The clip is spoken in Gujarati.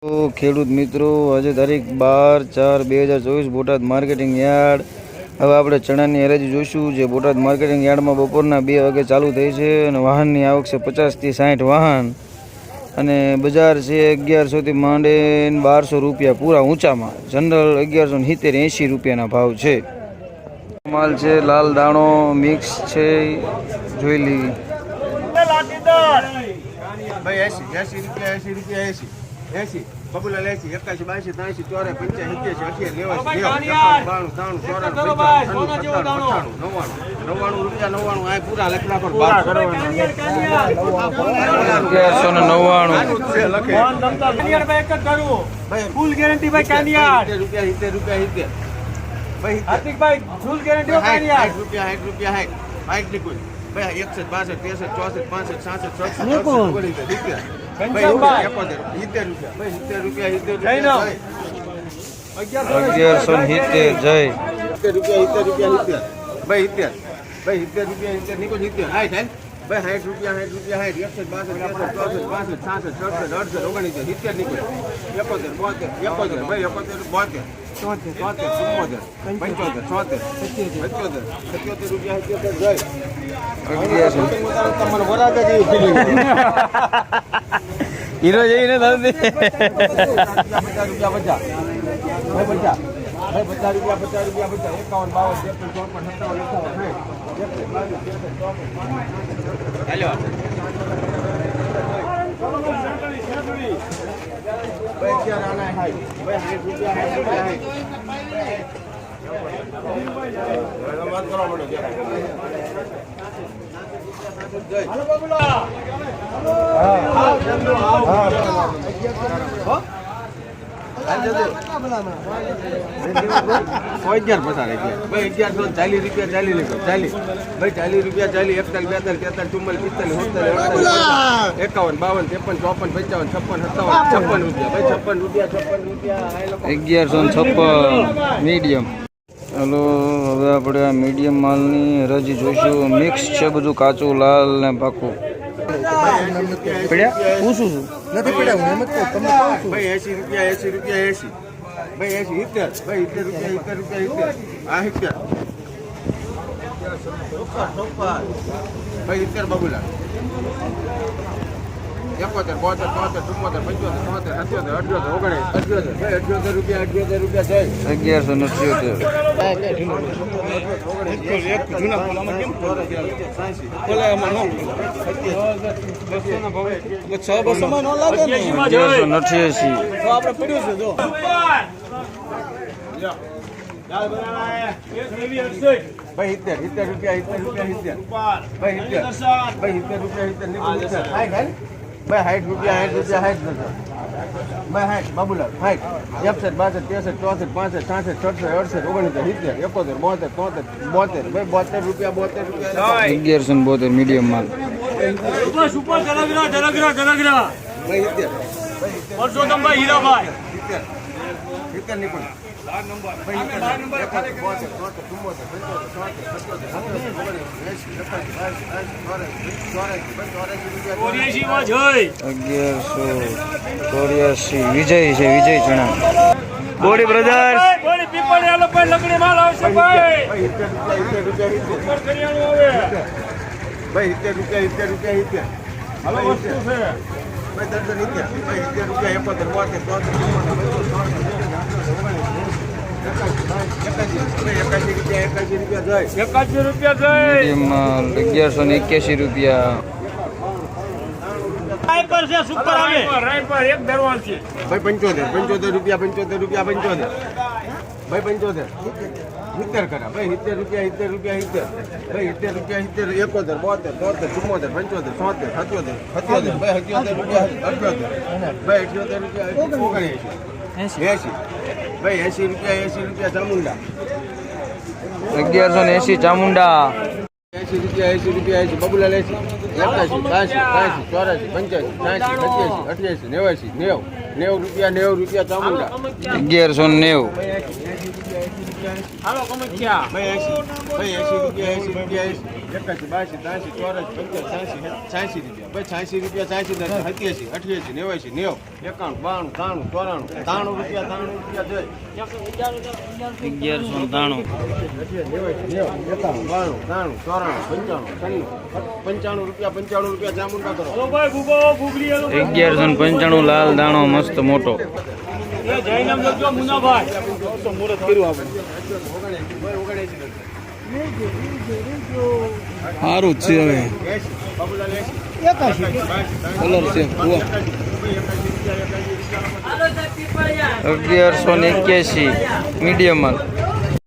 તો ખેડૂત મિત્રો, આજે તારીખ 12/4/2024 બોટાદ માર્કેટિંગ યાર્ડ. હવે આપણે ચણાની હરાજી જોઈશું, જે બોટાદ માર્કેટિંગ યાર્ડમાં બપોરના 2 વાગે ચાલુ થઈ છે અને વાહનની આવક છે 50 થી 60 વાહન. અને બજાર છે 1100 થી માંડીને 1200 રૂપિયા પૂરા ઊંચામાં. જનરલ 1170-80 રૂપિયાના ભાવ છે. માલ છે લાલ દાણો મિક્સ છે, જોઈ લઈએ. ભાઈ 80 રૂપિયા 80 બબુલા 81 82 83 84 આ પૂરા લખલા પર 1199 ફૂલ ગેરંટી ભાઈ કાનિયાર રૂપિયા ભાઈ હાર્દિકભાઈ ફૂલ ગેરંટી કાનિયાર રૂપિયા હાઈટ નીકળ ભાઈ 61 62 63 64 65 66 રૂપિયા ભાઈ 1170 જય. રૂપિયા ભાઈ 70 રૂપિયા નીકળ 70 હાઈટ ભાઈ 60 રૂપિયા 61 62 નીકળ 71 ભાઈ 71 હીરો જઈને રૂપિયા 51 મીડિયમ. હલો, હવે આપણે આ મીડિયમ માલની હરાજી જોઈશું. મિક્સ છે બધું, કાચું લાલ ને પાકું. પડ્યા પૂછું છું, નથી પડ્યા. હું એમ જ કહું તમને. ભાઈ 80 રૂપિયા ભાઈ 70 ભાઈ 70 રૂપિયા આ 70 ભાઈ 70 બબુલા 71 72 73 74 રૂપિયા બબુલા 61 62 63 64 65 66 રૂપિયા મીડિયમ માલ. વિજય છે, વિજય ચણા બોડી બ્રધર્સ. મીડિયમ માલ 1181 રૂપિયા. ભાઈ 75 રૂપિયા 70 કરા ભાઈ 70 રૂપિયા ભાઈ 70 રૂપિયા 71 72 73 74 75 ભાઈ 78 રૂપિયા 80 ભાઈ 80 રૂપિયા ચામુંડા 1180 ચામુંડા 80 રૂપિયા બબુલા 81 82 83 84 85 90 રૂપિયા ચામુંડા 1190. હાલો કમચ્યા ભાઈ 80 રૂપિયા 81, 82, 83, 84, 85, 86 રૂપિયા. ભાઈ 86 રૂપિયા, 87, 88, 89, 90, 91, 92, 93, 94, 93 રૂપિયા, 95 રૂપિયા જામુંડા કરો. હલો ભાઈ ભૂગો ભૂગરી હલો 1195 લાલ દાણો મસ્ત મોટો. એ જય નામ લખજો મુનાભાઈ મુહૂર્ત કર્યું આપણે. સારું જ છે હવે. બાબુલાલ 1181 મીડિયમ માલ.